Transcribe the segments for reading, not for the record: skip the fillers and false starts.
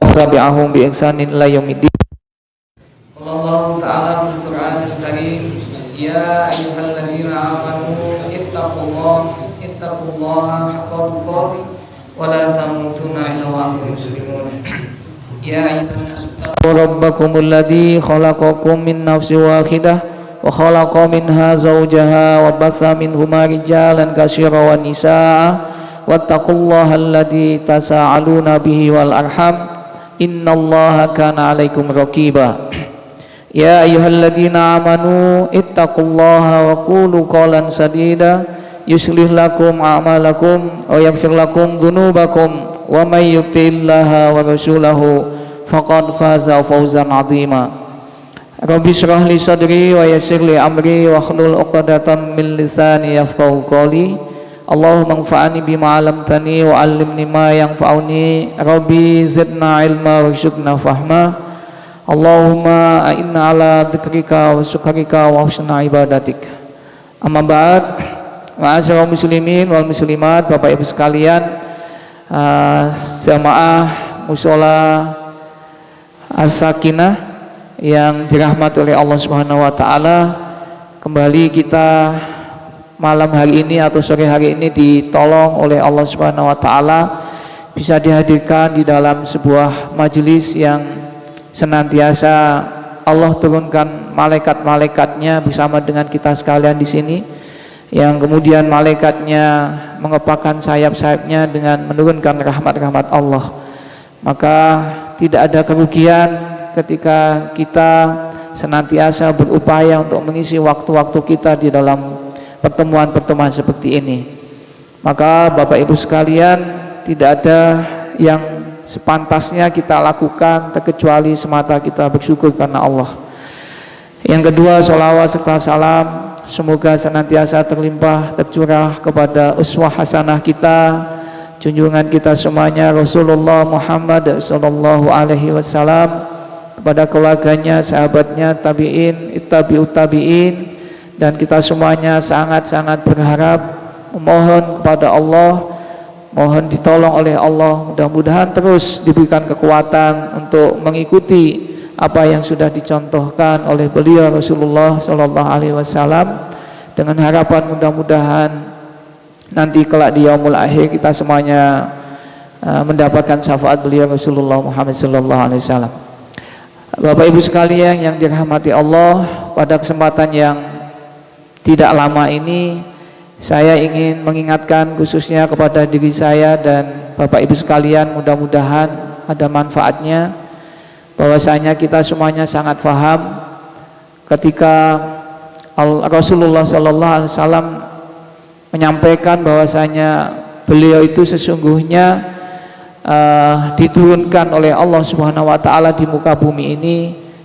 tabi'ahum bi ihsanin ila yaumiddin. Allah Ta'ala fil Qur'anil Karim, ya ayyuhalladzina amanu ittaqullaha haqqa tuqatih wa la tamutunna illa wa antum muslimun. Ya ayyuhan nasu rabbakumul ladzi khalaqakum min nafsin wahidah wa khalaqa minha zawjaha wa bassa minhuma rijalan katsiran wa nisaa wattaqullaha alladzi tasaaluna bihi wal arham innallaha kana 'alaikum raqiba. Ya ayyuhalladzina amanu ittaqullaha wa qulu qawlan sadida yuslih lakum a'malakum wa yaghfir lakum dhunubakum wa may yuti'illaha wa rasulahu faqad faza fawzan 'azima. Rabbi shrah li sadri wa yassir li amri wa hlul 'uqdatam min lisani yafqahu qawli. Allahumma anfa'ni bima 'allamtani wa 'allimni ma yanfa'uni. Rabbi zidna ilma warzuqna fahma. Allahumma a'inna ala dzikrika wa syukrika wa husna ibadatik. Amma ba'd. Ma'asyiral muslimin wal muslimat, Bapak Ibu sekalian, jamaah mushola As-Sakinah yang dirahmati oleh Allah Subhanahu wa taala, kembali kita malam hari ini atau sore hari ini ditolong oleh Allah Subhanahu wa taala bisa dihadirkan di dalam sebuah majelis yang senantiasa Allah turunkan malaikat-malaikatnya bersama dengan kita sekalian di sini, yang kemudian malaikatnya mengepakkan sayap-sayapnya dengan menurunkan rahmat-rahmat Allah. Maka tidak ada kerugian ketika kita senantiasa berupaya untuk mengisi waktu-waktu kita di dalam pertemuan-pertemuan seperti ini. Maka Bapak Ibu sekalian, tidak ada yang sepantasnya kita lakukan terkecuali semata kita bersyukur karena Allah. Yang kedua, sholawat serta salam semoga senantiasa terlimpah tercurah kepada uswah hasanah kita, junjungan kita semuanya Rasulullah Muhammad sallallahu alaihi wasallam, kepada keluarganya, sahabatnya, tabi'in, tabi'ut tabi'in, dan kita semuanya sangat-sangat berharap, memohon kepada Allah, mohon ditolong oleh Allah, mudah-mudahan terus diberikan kekuatan untuk mengikuti apa yang sudah dicontohkan oleh beliau Rasulullah sallallahu alaihi wasallam, dengan harapan mudah-mudahan nanti kelak di yaumul akhir kita semuanya mendapatkan syafaat beliau Rasulullah Muhammad sallallahu alaihi wasallam. Bapak Ibu sekalian yang dirahmati Allah, pada kesempatan yang tidak lama ini saya ingin mengingatkan khususnya kepada diri saya dan Bapak Ibu sekalian, mudah-mudahan ada manfaatnya, bahwasanya kita semuanya sangat paham ketika Rasulullah sallallahu alaihi wasallam menyampaikan bahwasanya beliau itu sesungguhnya diturunkan oleh Allah Subhanahu wa taala di muka bumi ini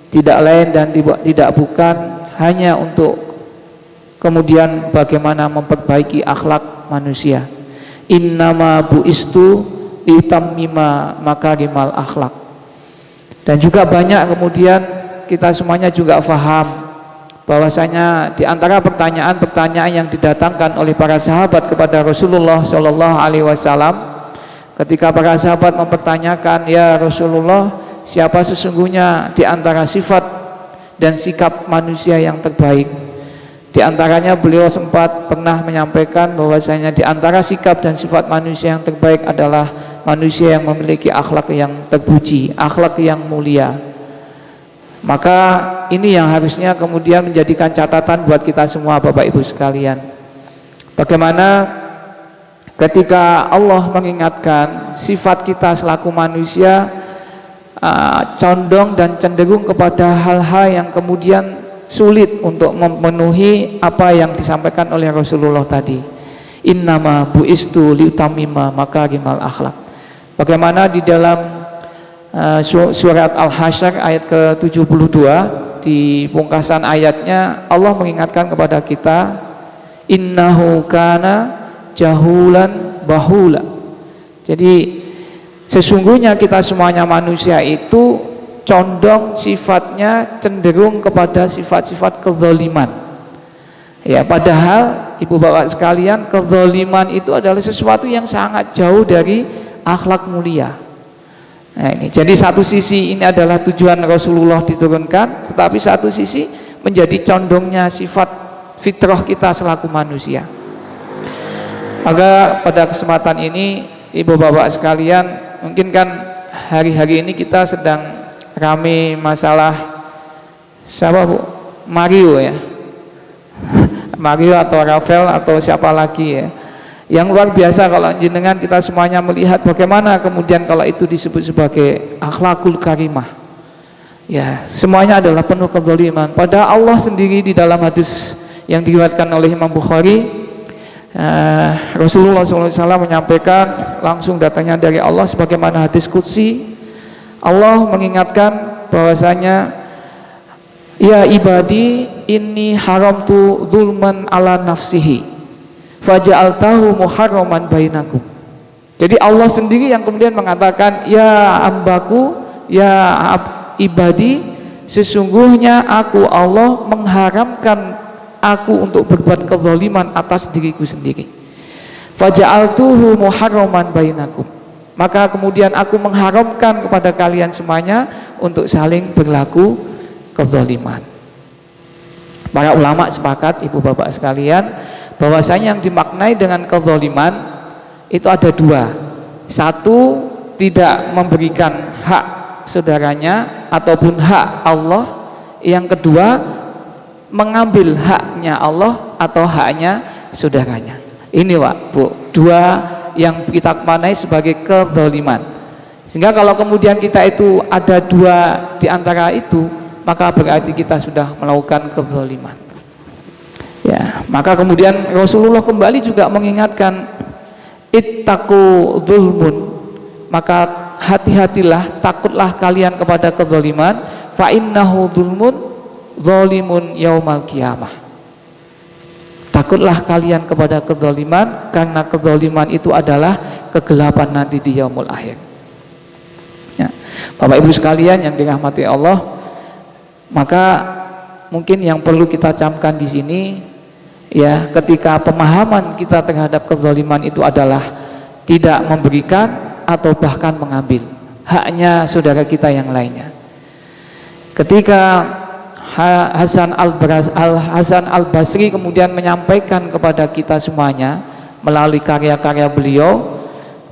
tidak lain dan tidak bukan hanya untuk kemudian bagaimana memperbaiki akhlak manusia. Innama bu'istu litammima makarimal akhlak. Dan juga banyak kemudian kita semuanya juga faham bahwasanya di antara pertanyaan-pertanyaan yang didatangkan oleh para sahabat kepada Rasulullah sallallahu alaihi wasallam, ketika para sahabat mempertanyakan, ya Rasulullah, siapa sesungguhnya di antara sifat dan sikap manusia yang terbaik? Di antaranya beliau sempat pernah menyampaikan bahwasanya di antara sikap dan sifat manusia yang terbaik adalah manusia yang memiliki akhlak yang terpuji, akhlak yang mulia. Maka ini yang harusnya kemudian menjadikan catatan buat kita semua Bapak Ibu sekalian. Bagaimana ketika Allah mengingatkan sifat kita selaku manusia condong dan cenderung kepada hal-hal yang kemudian sulit untuk memenuhi apa yang disampaikan oleh Rasulullah tadi. Innama bu'istu liutammima makarimal akhlak. Bagaimana di dalam surat Al-Hasyr ayat ke-72 di pungkasan ayatnya Allah mengingatkan kepada kita, innahu kana jahulan bahula. Jadi sesungguhnya kita semuanya manusia itu condong sifatnya cenderung kepada sifat-sifat kezaliman. Ya, padahal ibu bapak sekalian, kezaliman itu adalah sesuatu yang sangat jauh dari akhlak mulia. Nah, ini jadi satu sisi ini adalah tujuan Rasulullah diturunkan, tetapi satu sisi menjadi condongnya sifat fitrah kita selaku manusia. Maka pada kesempatan ini ibu bapak sekalian, mungkin kan hari-hari ini kita sedang rame masalah siapa Bu? Mario ya. Mario atau Rafael atau siapa lagi ya. Yang luar biasa kalau jenengan kita semuanya melihat bagaimana kemudian kalau itu disebut sebagai akhlakul karimah. Ya, semuanya adalah penuh kezaliman. Padahal Allah sendiri di dalam hadis yang diriwayatkan oleh Imam Bukhari, Rasulullah SAW menyampaikan langsung datangnya dari Allah sebagaimana hadis qudsi. Allah mengingatkan bahwasanya, ya ibadi inni haramtu zulman ala nafsihi faja'altahu muharraman bainakum. Jadi Allah sendiri yang kemudian mengatakan, ya hambaku, ya ibadi, sesungguhnya aku Allah mengharamkan aku untuk berbuat kezaliman atas diriku sendiri. Faja'altuhu muharraman bainakum. Maka kemudian aku mengharamkan kepada kalian semuanya untuk saling berlaku kezaliman. Para ulama sepakat, ibu bapak sekalian, bahwasanya yang dimaknai dengan kezaliman itu ada dua. Satu, tidak memberikan hak saudaranya ataupun hak Allah. Yang kedua, mengambil haknya Allah atau haknya saudaranya. Ini Pak Bu, dua yang kita maknai sebagai kezaliman. Sehingga kalau kemudian kita itu ada dua di antara itu, maka berarti kita sudah melakukan kezaliman. Ya, maka kemudian Rasulullah kembali juga mengingatkan, ittaqu dzulmun, maka hati-hatilah, takutlah kalian kepada kezaliman, fa innahu dzulmun zalimun yaumal qiyamah. Takutlah kalian kepada kezaliman, karena kezaliman itu adalah kegelapan nanti di yaumul akhir. Ya. Bapak Ibu sekalian yang dirahmati Allah, maka mungkin yang perlu kita camkan di sini, ya, ketika pemahaman kita terhadap kezaliman itu adalah tidak memberikan atau bahkan mengambil haknya saudara kita yang lainnya. Ketika Hasan al-Basri kemudian menyampaikan kepada kita semuanya melalui karya-karya beliau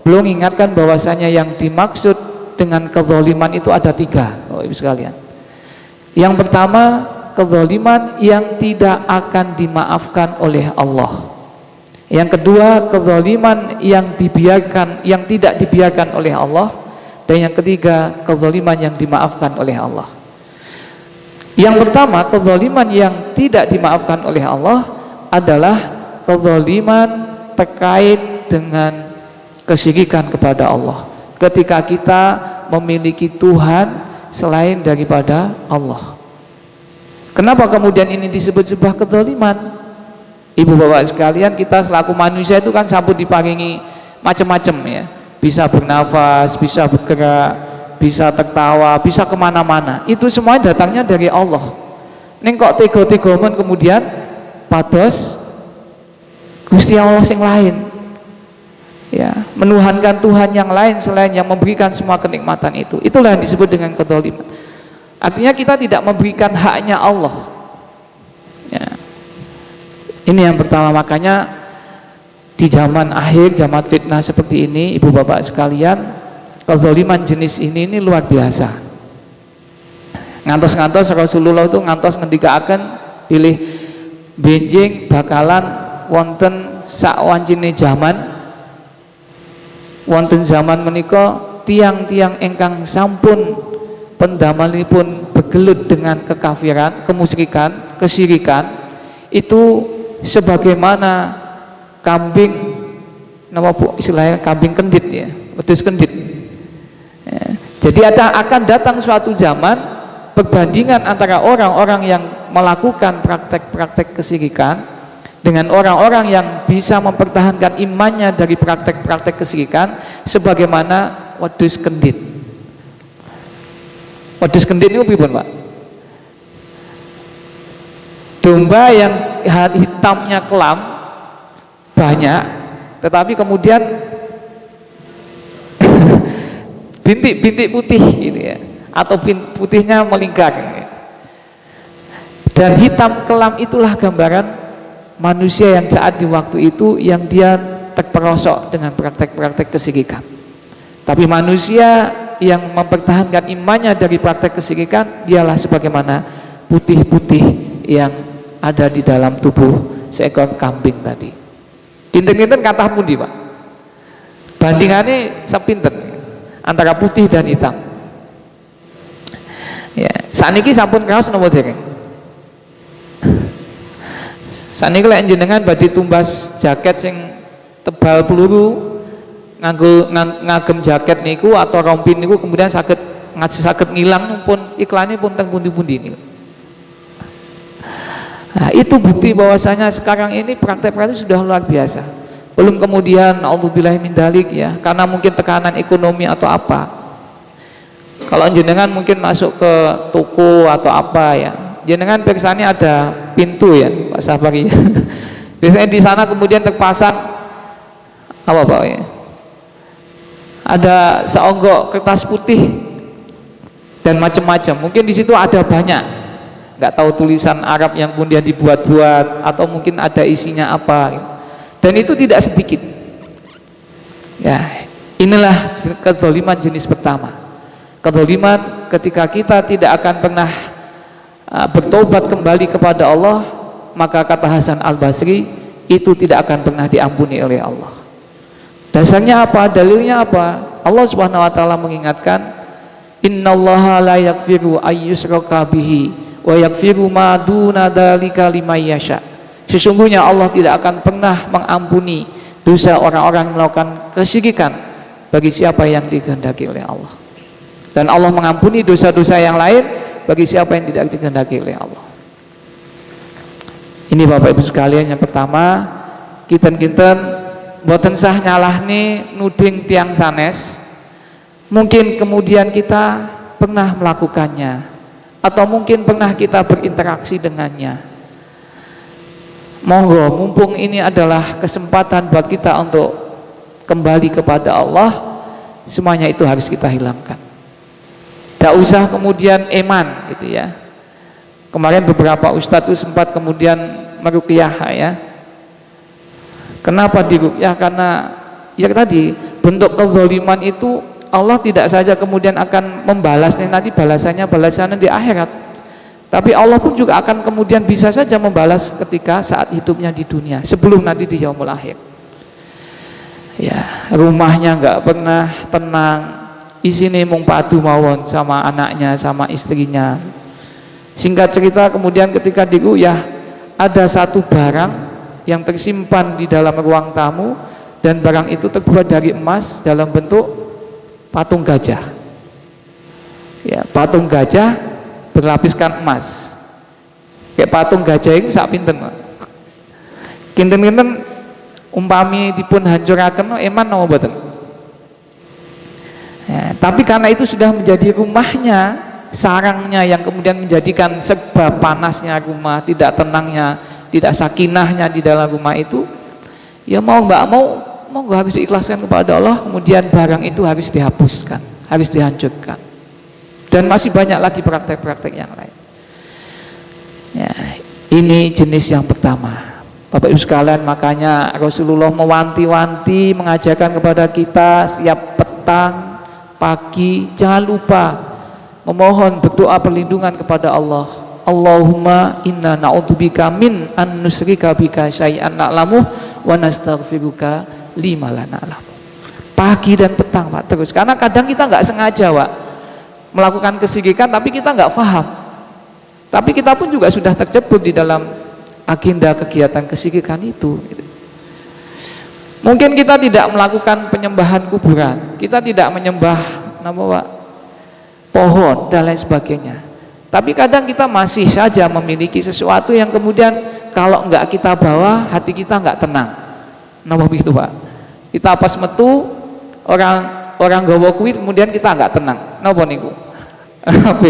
mengingatkan bahwasanya yang dimaksud dengan kezaliman itu ada tiga, Ibu sekalian. Yang pertama, kezaliman yang tidak akan dimaafkan oleh Allah. Yang kedua, kezaliman yang tidak dibiarkan oleh Allah. Dan yang ketiga, kezaliman yang dimaafkan oleh Allah. Yang pertama, kezaliman yang tidak dimaafkan oleh Allah adalah kezaliman terkait dengan kesyirikan kepada Allah. Ketika kita memiliki Tuhan selain daripada Allah. Kenapa kemudian ini disebut sebuah kezaliman? Ibu bapak sekalian, kita selaku manusia itu kan sampun diparingi macam-macam ya. Bisa bernafas, bisa bergerak, bisa tertawa, bisa kemana-mana. Itu semua datangnya dari Allah. Neng kok tego-tegomen kemudian pados Gusti Allah yang lain. Ya, menuhankan Tuhan yang lain selain yang memberikan semua kenikmatan itu. Itulah yang disebut dengan kezaliman. Artinya kita tidak memberikan haknya Allah. Ya. Ini yang pertama, makanya di zaman akhir, zaman fitnah seperti ini, ibu bapak sekalian, kezaliman jenis ini luar biasa. Ngantos-ngantos Rasulullah itu ngantos ngendikaaken pilih benjing bakalan wonten sawancine zaman menika tiang-tiang ingkang sampun pendamelipun begelut dengan kekafiran, kemusyrikan, kesyirikan, itu sebagaimana kambing, nama Bu istilahnya kambing kendit ya, wedhus kendit. Ya, jadi akan datang suatu zaman perbandingan antara orang-orang yang melakukan praktek-praktek kesyirikan dengan orang-orang yang bisa mempertahankan imannya dari praktek-praktek kesyirikan, sebagaimana wedhus kendit. Wedhus kendit itu pripun, Pak? Domba yang hitamnya kelam banyak, tetapi kemudian bintik-bintik putih gitu ya, atau putihnya melingkar. Dan hitam kelam itulah gambaran manusia yang saat di waktu itu yang dia terperosok dengan praktek-praktek kesyirikan. Tapi manusia yang mempertahankan imannya dari praktek kesyirikan, dialah sebagaimana putih-putih yang ada di dalam tubuh seekor kambing tadi. Kinten-kinten kathah pundi, Pak? Bandingannya sepinten antara putih dan hitam. Ya, saniki sampun kaos napa dereng? Saniki lek jenengan badhe tumbas jaket sing tebal peluru ngagem jaket niku atau rompin niku kemudian saged ngilang pun iklannya pun teng pundi-pundi niku. Nah, itu bukti bahwasanya sekarang ini praktek-praktek sudah luar biasa. Belum kemudian naudzubillahi min dzalik ya, karena mungkin tekanan ekonomi atau apa. Kalau jenengan mungkin masuk ke toko atau apa ya, jenengan pirsani ada pintu ya, Pak Safari. Biasanya di sana kemudian terpasang apa Pak ya? Ada seonggok kertas putih dan macam-macam. Mungkin di situ ada banyak, nggak tahu tulisan Arab yang kemudian dibuat-buat atau mungkin ada isinya apa. Dan itu tidak sedikit. Ya, inilah kezaliman jenis pertama. Kezaliman ketika kita tidak akan pernah bertobat kembali kepada Allah, maka kata Hasan Al-Basri, itu tidak akan pernah diampuni oleh Allah. Dasarnya apa? Dalilnya apa? Allah Subhanahu wa taala mengingatkan, innallaha la yaghfiru ayyushraka bihi wa yaghfiru ma duna dzalika liman yasha. Sesungguhnya Allah tidak akan pernah mengampuni dosa orang-orang yang melakukan kesyirikan bagi siapa yang dikehendaki oleh Allah. Dan Allah mengampuni dosa-dosa yang lain bagi siapa yang tidak dikehendaki oleh Allah. Ini Bapak Ibu sekalian, yang pertama, kinten-kinten boten sah nyalahne nuding tiang sanes. Mungkin kemudian kita pernah melakukannya, atau mungkin pernah kita berinteraksi dengannya. Monggo, mumpung ini adalah kesempatan buat kita untuk kembali kepada Allah, semuanya itu harus kita hilangkan. Tidak usah kemudian eman gitu ya. Kemarin beberapa ustadz itu sempat kemudian meruqyah ya. Kenapa diruqyah? Karena ya tadi, bentuk kezaliman itu Allah tidak saja kemudian akan membalasnya nanti, balasannya di akhirat. Tapi Allah pun juga akan kemudian bisa saja membalas ketika saat hidupnya di dunia, sebelum nanti di yaumul akhir. Ya, rumahnya nggak pernah tenang, isine mung padu mawon sama anaknya, sama istrinya. Singkat cerita, kemudian ketika diruqyah, ada satu barang yang tersimpan di dalam ruang tamu, dan barang itu terbuat dari emas dalam bentuk patung gajah. Ya, patung gajah berlapiskan emas. Kayak patung gajah itu sak pinten, Pak. Kinten-kinten umpami dipun hancuraken eman napa mboten? Ya, tapi karena itu sudah menjadi rumahnya, sarangnya yang kemudian menjadikan sebab panasnya rumah, tidak tenangnya, tidak sakinahnya di dalam rumah itu, ya mau nggak mau harus diikhlaskan kepada Allah. Kemudian barang itu harus dihapuskan, harus dihancurkan. Dan masih banyak lagi praktek-praktek yang lain. Ya, ini jenis yang pertama. Bapak Ibu sekalian, makanya Rasulullah mewanti-wanti, mengajarkan kepada kita setiap petang, pagi, jangan lupa memohon berdoa perlindungan kepada Allah. Allahumma inna na'udzubika min an nusyrika bika syai'an na'lamu wa nastaghfiruka lima la na'lamu. Pagi dan petang, Pak, terus. Karena kadang kita nggak sengaja, Pak, melakukan kesyirikan, tapi kita nggak paham. Tapi kita pun juga sudah terjebak di dalam agenda kegiatan kesyirikan itu. Mungkin kita tidak melakukan penyembahan kuburan, kita tidak menyembah pohon dan lain sebagainya. Tapi kadang kita masih saja memiliki sesuatu yang kemudian kalau nggak kita bawa, hati kita nggak tenang. Napa begitu, Pak? Kita pas metu orang gawa kuwi, kemudian kita nggak tenang. Napa niku? HP.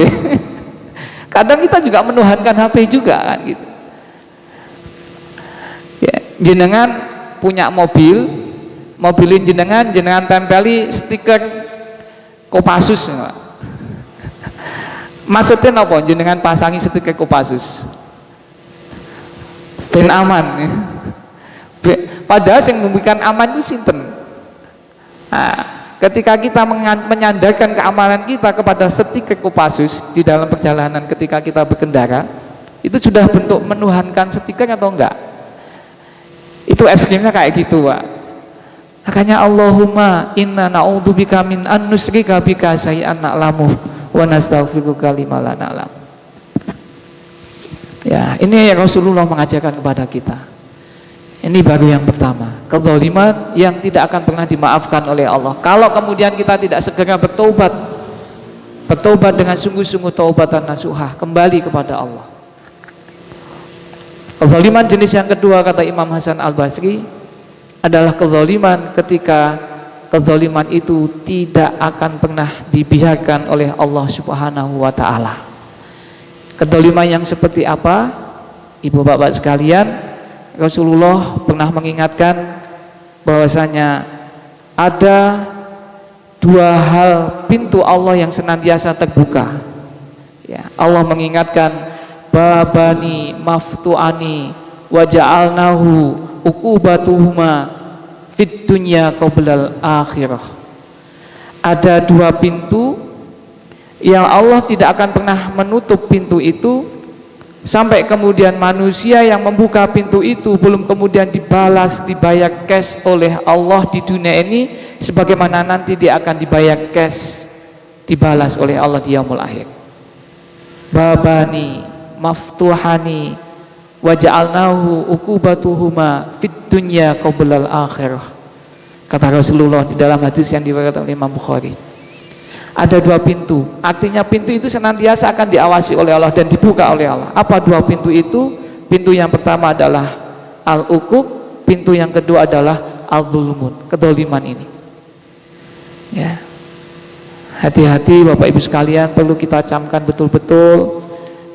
Kadang kita juga menuhankan HP juga kan gitu. Ya, jenengan punya mobilin jenengan tempeli stiker Kopassus ya, Pak. Maksudnya apa jenengan pasangi stiker Kopassus ben aman ya. Padahal yang memberikan aman itu sinten. Nah, ketika kita menyandarkan keamanan kita kepada stiker Kopassus di dalam perjalanan ketika kita berkendara, itu sudah bentuk menuhankan stiker atau enggak? Itu ekstrimnya kayak gitu, Pak. Makanya Allahumma inna na'udzubika min an nusyrika bika syai'an na'lamu wa nastaghfiruka lima la na'lam. Ya, ini yang Rasulullah mengajarkan kepada kita. Ini baru yang pertama, kezaliman yang tidak akan pernah dimaafkan oleh Allah. Kalau kemudian kita tidak segera bertobat dengan sungguh-sungguh taubatan nasuhah, kembali kepada Allah. Kezaliman jenis yang kedua, kata Imam Hasan Al-Basri, adalah kezaliman ketika kezaliman itu tidak akan pernah dibiarkan oleh Allah Subhanahu wa ta'ala. Kezaliman yang seperti apa? Ibu bapak sekalian, Rasulullah pernah mengingatkan bahwasanya ada dua hal pintu Allah yang senantiasa terbuka. Ya, Allah mengingatkan babani maftu'ani wa ja'alnahu uqubatuhuma fid dunya qoblal akhirah. Ada dua pintu yang Allah tidak akan pernah menutup pintu itu sampai kemudian manusia yang membuka pintu itu belum kemudian dibayar cash oleh Allah di dunia ini, sebagaimana nanti dia akan dibayar cash, dibalas oleh Allah di yaumul akhir. Babani maftuhani wa ja'alnahu uqubatuhuma fid dunya qoblal akhirah, kata Rasulullah di dalam hadis yang diriwayatkan oleh Imam Bukhari. Ada dua pintu, artinya pintu itu senantiasa akan diawasi oleh Allah dan dibuka oleh Allah. Apa dua pintu itu? Pintu yang pertama adalah al-uquq, pintu yang kedua adalah al-zulmun, kedoliman ini. Ya, hati-hati Bapak Ibu sekalian, perlu kita camkan betul-betul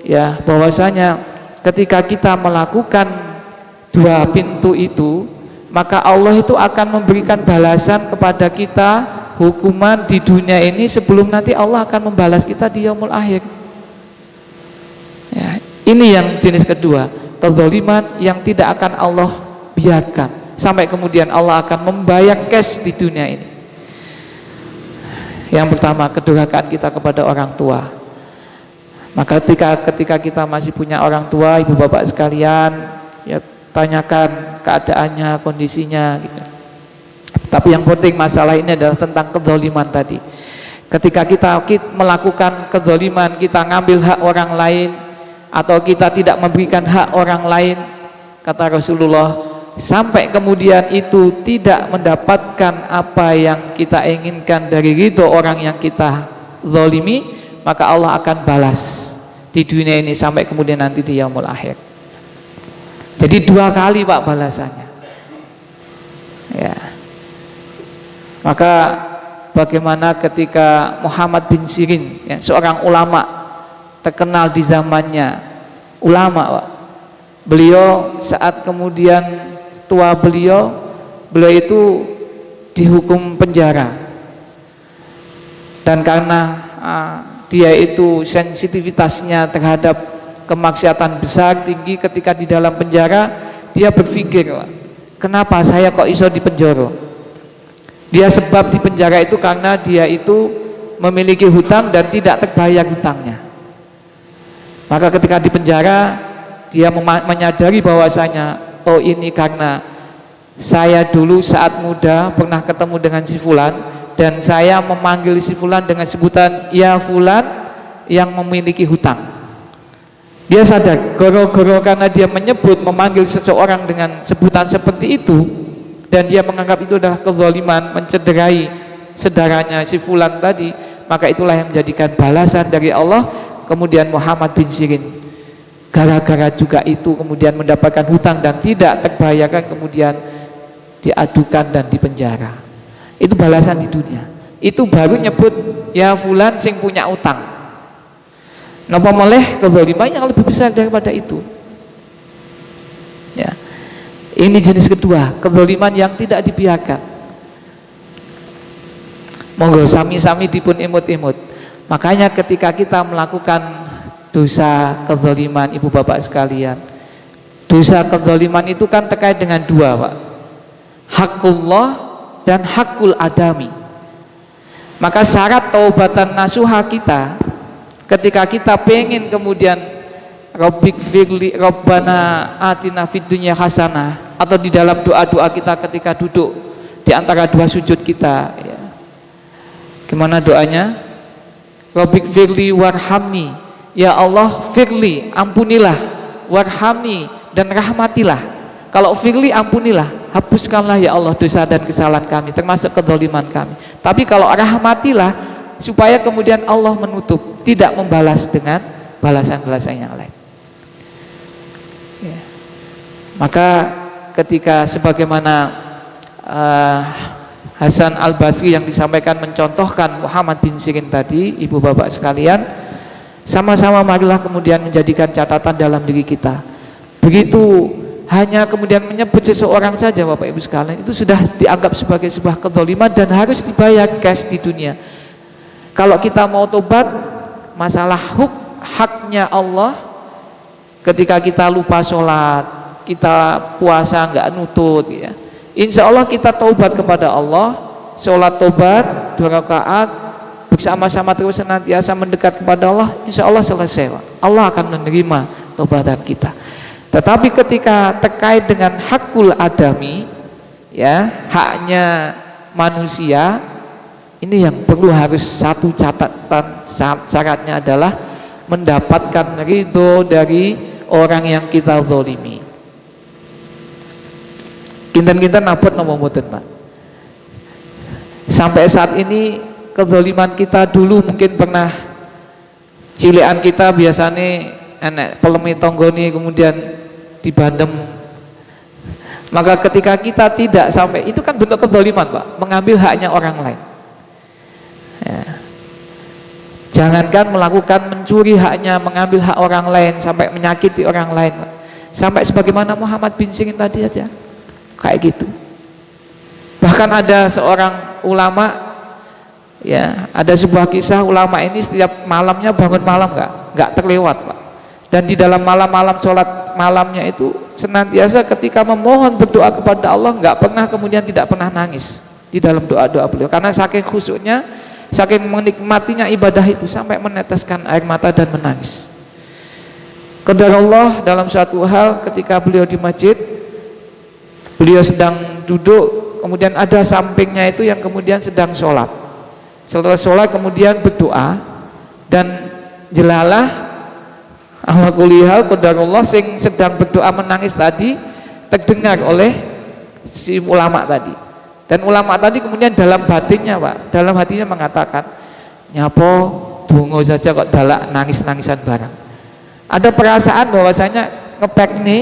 ya, bahwasanya ketika kita melakukan dua pintu itu, maka Allah itu akan memberikan balasan kepada kita, hukuman di dunia ini sebelum nanti Allah akan membalas kita di yaumul akhir. Ya, ini yang jenis kedua, kezaliman yang tidak akan Allah biarkan sampai kemudian Allah akan membayar cash di dunia ini. Yang pertama, kedurhakaan kita kepada orang tua. Maka ketika kita masih punya orang tua, ibu bapak sekalian, ya tanyakan keadaannya, kondisinya gitu. Tapi yang penting masalah ini adalah tentang kezaliman tadi. Ketika kita melakukan kezaliman, kita ngambil hak orang lain atau kita tidak memberikan hak orang lain, kata Rasulullah, sampai kemudian itu tidak mendapatkan apa yang kita inginkan dari ridho orang yang kita zalimi, maka Allah akan balas di dunia ini sampai kemudian nanti di yaumul akhir. Jadi dua kali Pak balasannya. Ya. Maka bagaimana ketika Muhammad bin Sirin, ya, seorang ulama terkenal di zamannya, ulama Pak. Beliau saat kemudian tua beliau itu dihukum penjara. Dan karena dia itu sensitivitasnya terhadap kemaksiatan besar, tinggi, ketika di dalam penjara dia berpikir, kenapa saya kok iso di penjara? Dia sebab di penjara itu karena dia itu memiliki hutang dan tidak terbayar hutangnya. Maka ketika di penjara dia menyadari bahwasanya, oh ini karena saya dulu saat muda pernah ketemu dengan si fulan dan saya memanggil si fulan dengan sebutan ya fulan yang memiliki hutang. Dia sadar, goro-goro karena dia memanggil seseorang dengan sebutan seperti itu, dan dia menganggap itu adalah kezaliman, mencederai saudaranya si fulan tadi, maka itulah yang menjadikan balasan dari Allah. Kemudian Muhammad bin Sirin gara-gara juga itu kemudian mendapatkan hutang dan tidak terbayarkan, kemudian diadukan dan dipenjara. Itu balasan di dunia. Itu baru nyebut ya fulan sing punya utang. Napa moleh kezaliman yang lebih besar daripada itu. Ya. Ini jenis kedua, kezaliman yang tidak dibiarkan. Monggo sami-sami dipun imut-imut. Makanya ketika kita melakukan dosa kezaliman, ibu bapak sekalian, dosa kezaliman itu kan terkait dengan dua, Pak. Hakullah dan hakul adami. Maka syarat taubatan nasuha kita ketika kita pengen kemudian Rabbik firli Rabbana atina fid dunya hasanah, atau di dalam doa-doa kita ketika duduk di antara dua sujud kita, ya. Gimana doanya? Rabbik firli warhamni, ya Allah firli, ampunilah, warhamni, dan rahmatilah. Kalau firli, ampunilah, hapuskanlah ya Allah dosa dan kesalahan kami, termasuk kezaliman kami. Tapi kalau rahmatilah, supaya kemudian Allah menutup, tidak membalas dengan balasan-balasan yang lain. Ya. Maka ketika sebagaimana Hasan Al-Basri yang disampaikan mencontohkan Muhammad bin Sirin tadi, ibu bapak sekalian, sama-sama marilah kemudian menjadikan catatan dalam diri kita. Begitu hanya kemudian menyebut seseorang saja, bapak ibu sekalian, itu sudah dianggap sebagai sebuah kezaliman dan harus dibayar cash di dunia. Kalau kita mau tobat, masalah haknya Allah, ketika kita lupa sholat, kita puasa nggak nutut, ya, insya Allah kita taubat kepada Allah, sholat tobat 2 rakaat bersama-sama terus senantiasa mendekat kepada Allah, insya Allah selesai, Pak. Allah akan menerima taubatan kita. Tetapi ketika terkait dengan hakul adami, ya, haknya manusia, ini yang perlu harus satu catatan, syaratnya adalah mendapatkan ridho dari orang yang kita zalimi. Kinten-kinten abot nopo mboten, Pak. Sampai saat ini kezaliman kita dulu mungkin pernah cilekan kita biasanya enek pelemi tonggoni kemudian dibandem. Maka ketika kita tidak sampai, itu kan bentuk kezaliman, Pak, mengambil haknya orang lain. Ya. Jangankan melakukan mencuri haknya, mengambil hak orang lain sampai menyakiti orang lain, Pak. Sampai sebagaimana Muhammad bin Sirin tadi aja kayak gitu. Bahkan ada seorang ulama, ya, ada sebuah kisah ulama ini setiap malamnya bangun malam nggak terlewat, Pak. Dan di dalam malam-malam sholat malamnya itu senantiasa ketika memohon berdoa kepada Allah nggak pernah kemudian tidak pernah nangis di dalam doa-doa beliau, karena saking khusyuknya, saking menikmatinya ibadah itu sampai meneteskan air mata dan menangis. Qadarullah dalam suatu hal ketika beliau di masjid, beliau sedang duduk, kemudian ada sampingnya itu yang kemudian sedang sholat. Setelah sholat kemudian berdoa, dan jelalah Allah kulihal qadarullah sing sedang berdoa menangis tadi terdengar oleh si ulama tadi. Dan ulama tadi kemudian dalam batinnya, Pak, dalam hatinya mengatakan, nyapo dongo saja kok dalak nangis-nangisan barang. Ada perasaan bahwasanya ngepek nih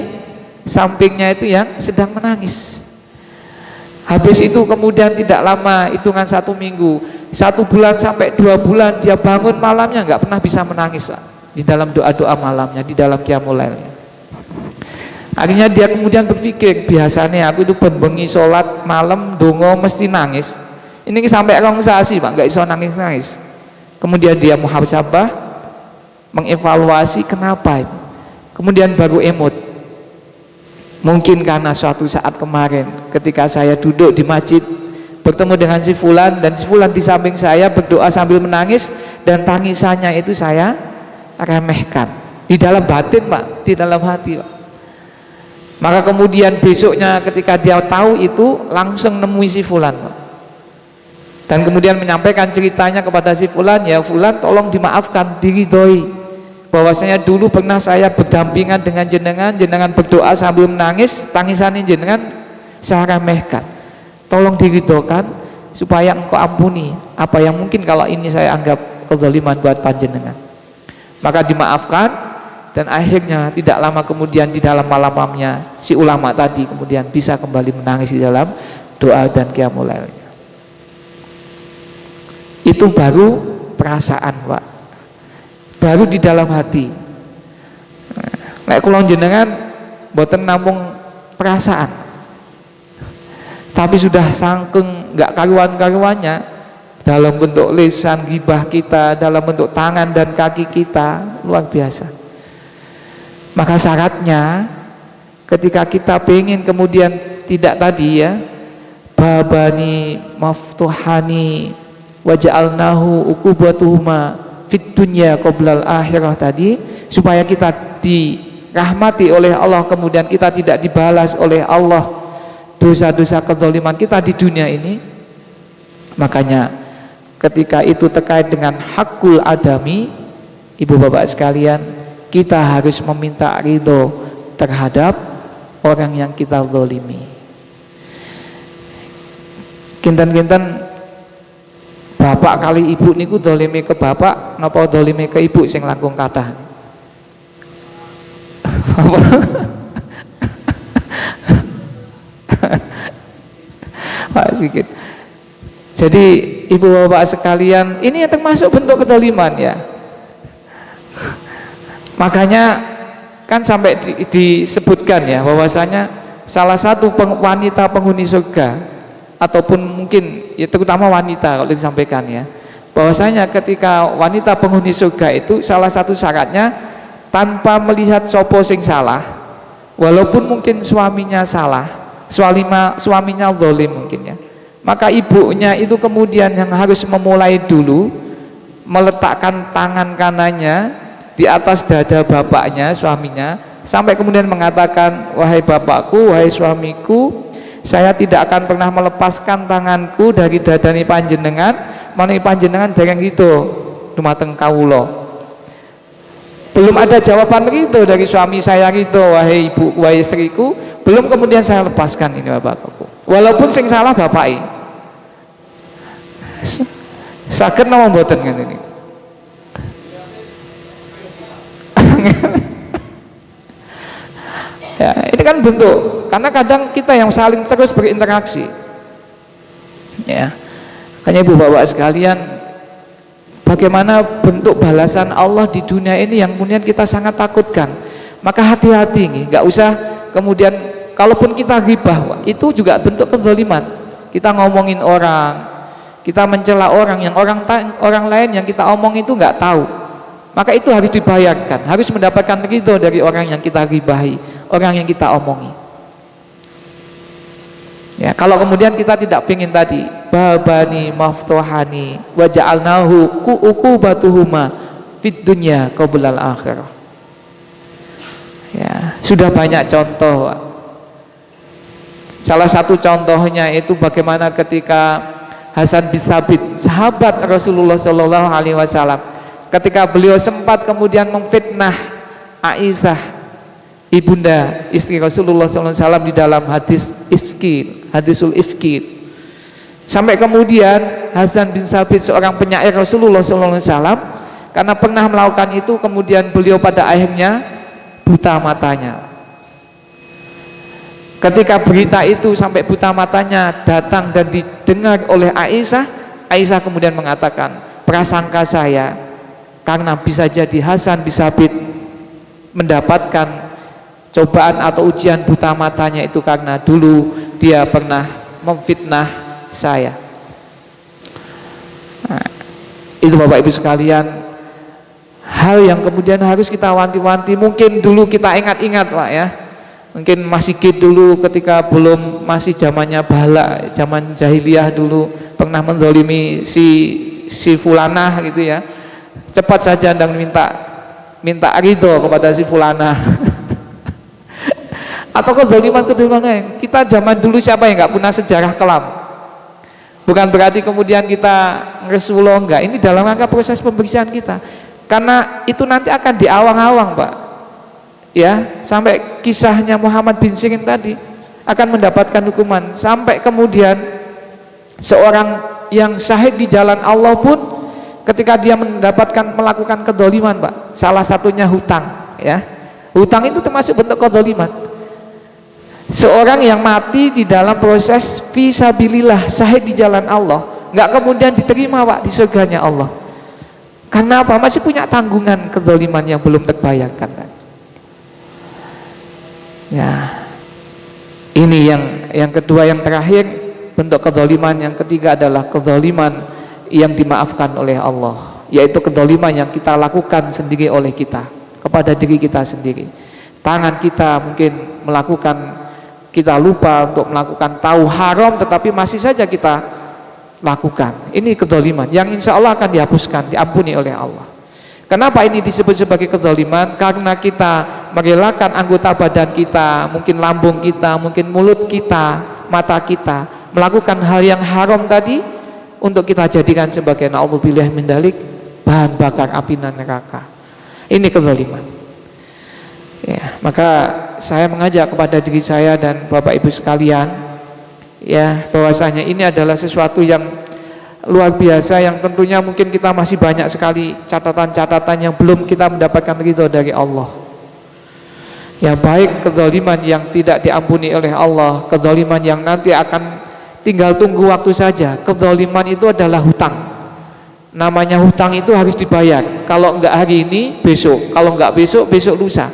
sampingnya itu yang sedang menangis. Habis itu kemudian tidak lama, hitungan 1 minggu, 1 bulan sampai 2 bulan dia bangun malamnya nggak pernah bisa menangis, Pak, di dalam doa-doa malamnya, di dalam qiyamul lailnya. Akhirnya dia kemudian berpikir, biasanya aku itu bengi sholat malam dongo mesti nangis, ini sampai 2 sasi, Pak, nggak iso nangis-nangis. Kemudian dia muhasabah, mengevaluasi kenapa itu. Kemudian baru emot. Mungkin karena suatu saat kemarin ketika saya duduk di masjid bertemu dengan si fulan, dan si fulan di samping saya berdoa sambil menangis, dan tangisannya itu saya remehkan di dalam batin, Pak, di dalam hati, Pak. Maka kemudian besoknya ketika dia tahu itu langsung nemui si fulan, Pak, dan kemudian menyampaikan ceritanya kepada si fulan, ya fulan tolong dimaafkan, diridhoi, bahwasanya dulu pernah saya berdampingan dengan jenengan berdoa sambil menangis, tangisan jenengan saya remehkan, tolong diridhokan supaya engkau ampuni apa yang mungkin kalau ini saya anggap kezaliman buat panjenengan. Maka dimaafkan, dan akhirnya tidak lama kemudian di dalam malam-malamnya si ulama tadi kemudian bisa kembali menangis di dalam doa dan qiyamul lailnya. Itu baru perasaan, Pak, baru di dalam hati. Nek kula jenengan mboten namung perasaan, tapi sudah saking nggak karuan-karuannya, dalam bentuk lisan ghibah kita, dalam bentuk tangan dan kaki kita, luar biasa. Maka syaratnya ketika kita pengen kemudian tidak tadi ya, babani maftuhani waja'alnahu uqubatuhuma fid dunya qoblal akhirah tadi, supaya kita dirahmati oleh Allah, kemudian kita tidak dibalas oleh Allah dosa-dosa kezaliman kita di dunia ini. Makanya ketika itu terkait dengan hakul adami, ibu bapak sekalian, kita harus meminta ridho terhadap orang yang kita zalimi. Kinten-kinten bapak kali ibu niku zalimi ke bapak napa zalimi ke ibu sing langkung kathah? Pak Sikit. Jadi ibu bapak sekalian, ini yang termasuk bentuk kezaliman ya. Makanya kan sampai disebutkan ya bahwasanya salah satu wanita penghuni surga, ataupun mungkin ya terutama wanita kalau disampaikan ya, bahwasanya ketika wanita penghuni surga itu salah satu syaratnya tanpa melihat sopo sing salah, walaupun mungkin suaminya salah, suaminya zalim mungkin ya, maka ibunya itu kemudian yang harus memulai dulu meletakkan tangan kanannya di atas dada bapaknya, suaminya, sampai kemudian mengatakan, wahai bapakku, wahai suamiku, saya tidak akan pernah melepaskan tanganku dari dadani panjenengan menawi panjenengan dereng itu dumateng kawula. Belum ada jawaban itu dari suami saya gitu, wahai ibu, wahai istriku, belum kemudian saya lepaskan ini bapakku, walaupun sing salah bapake. Saged napa mboten ngene iki? Ya, ini kan bentuk, karena kadang kita yang saling terus berinteraksi ya. Makanya ibu bapak sekalian, bagaimana bentuk balasan Allah di dunia ini yang kemudian kita sangat takutkan. Maka hati-hati nih, nggak usah kemudian kalaupun kita ghibah, itu juga bentuk kezaliman. Kita ngomongin orang, kita mencela orang yang orang lain yang kita omong itu nggak tahu, maka itu harus dibayarkan, harus mendapatkan ridho dari orang yang kita ghibahi, orang yang kita omongi. Ya, kalau kemudian kita tidak ingin tadi babani maftuhani wa ja'alnahu uqubatuhuma fid dunya qoblal akhirah. Ya, sudah banyak contoh. Salah satu contohnya itu bagaimana ketika Hasan bin Sabit, sahabat Rasulullah Shallallahu Alaihi Wasallam, ketika beliau sempat kemudian memfitnah Aisyah, ibunda istri Rasulullah SAW di dalam hadisul ifki, sampai kemudian Hasan bin Sabit, seorang penyair Rasulullah SAW, karena pernah melakukan itu, kemudian beliau pada akhirnya buta matanya. Ketika berita itu sampai buta matanya datang dan didengar oleh Aisyah, Aisyah kemudian mengatakan, prasangka saya karena bisa jadi Hasan bin Sabit mendapatkan cobaan atau ujian buta matanya itu karena dulu dia pernah memfitnah saya. Nah, itu Bapak Ibu sekalian, hal yang kemudian harus kita wanti-wanti. Mungkin dulu kita ingat-ingat Pak ya, mungkin masih dulu ketika belum masih zamannya bala, zaman jahiliyah dulu pernah menzalimi si fulanah gitu ya, cepat saja Anda minta ridho kepada si fulanah. Atau kezaliman lain. Kita zaman dulu siapa yang nggak punya sejarah kelam? Bukan berarti kemudian kita ngeresulo, enggak. Ini dalam rangka proses pembersihan kita, karena itu nanti akan diawang-awang Pak ya, sampai kisahnya Muhammad bin Sirin tadi akan mendapatkan hukuman, sampai kemudian seorang yang syahid di jalan Allah pun ketika dia melakukan kedzaliman Pak, salah satunya hutang ya. Hutang itu termasuk bentuk kedzaliman. Seorang yang mati di dalam proses fisabilillah, syahid di jalan Allah, nggak kemudian diterima Pak di surganya Allah. Karena apa? Masih punya tanggungan kedzaliman yang belum terbayarkan tadi. Ya, ini yang kedua, yang terakhir bentuk kedzaliman. Yang ketiga adalah kedzaliman yang dimaafkan oleh Allah, yaitu kezaliman yang kita lakukan sendiri oleh kita kepada diri kita sendiri. Tangan kita mungkin melakukan, kita lupa untuk melakukan, tahu haram tetapi masih saja kita lakukan. Ini kezaliman yang insya Allah akan dihapuskan, diampuni oleh Allah. Kenapa ini disebut sebagai kezaliman? Karena kita merelakan anggota badan kita, mungkin lambung kita, mungkin mulut kita, mata kita, melakukan hal yang haram tadi untuk kita jadikan sebagai na'udzubillah min dzalik bahan bakar api neraka. Ini kezaliman. Ya, maka saya mengajak kepada diri saya dan Bapak Ibu sekalian, ya, bahwasanya ini adalah sesuatu yang luar biasa, yang tentunya mungkin kita masih banyak sekali catatan-catatan yang belum kita mendapatkan ridho dari Allah. Ya, baik kezaliman yang tidak diampuni oleh Allah, kezaliman yang nanti akan tinggal tunggu waktu saja. Kezaliman itu adalah hutang. Namanya hutang itu harus dibayar. Kalau enggak hari ini, besok. Kalau enggak besok, besok lusa.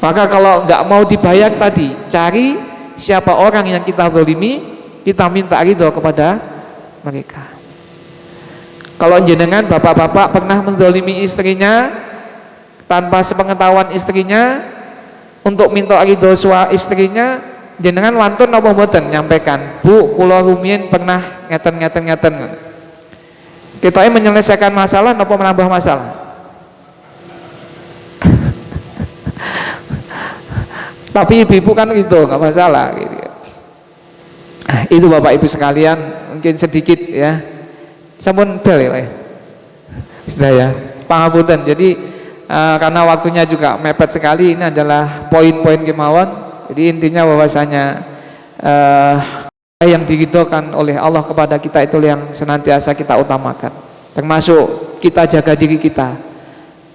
Maka kalau enggak mau dibayar tadi, cari siapa orang yang kita zalimi, kita minta ridho kepada mereka. Kalau jenengan bapak-bapak pernah menzalimi istrinya tanpa sepengetahuan istrinya, untuk minta ridho istrinya, jenengan wantun apa mboten nyampaikan, Bu, kula rumiyin pernah ngeten. Kita menyelesaikan masalah napa menambah masalah? Tapi ibu-ibu kan gitu, nggak masalah gitu. Itu Bapak Ibu sekalian, mungkin sedikit ya. Sampun bel ya. Sudah ya. Pangapunten. Jadi karena waktunya juga mepet sekali, ini adalah poin-poin kemauan. Jadi intinya bahwasanya yang diridhokan oleh Allah kepada kita itu yang senantiasa kita utamakan. Termasuk kita jaga diri kita.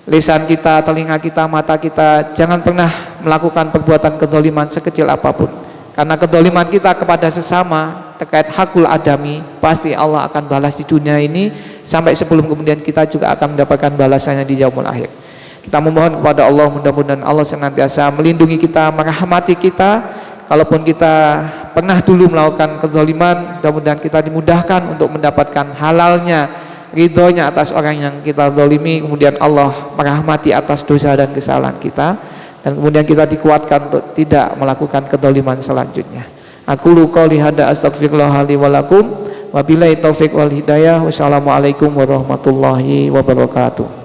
Lisan kita, telinga kita, mata kita, jangan pernah melakukan perbuatan kezaliman sekecil apapun. Karena kezaliman kita kepada sesama terkait hakul adami, pasti Allah akan balas di dunia ini, sampai sebelum kemudian kita juga akan mendapatkan balasannya di yaumul akhir. Kita memohon kepada Allah, mudah-mudahan Allah senantiasa melindungi kita, merahmati kita. Kalaupun kita pernah dulu melakukan kezaliman, mudah-mudahan kita dimudahkan untuk mendapatkan halalnya, ridhonya atas orang yang kita zalimi, kemudian Allah merahmati atas dosa dan kesalahan kita, dan kemudian kita dikuatkan untuk tidak melakukan kezaliman selanjutnya. Aku qouli hada astaghfirullah li wa lakum, wabillahi taufik wal hidayah. Wassalamualaikum warahmatullahi wabarakatuh.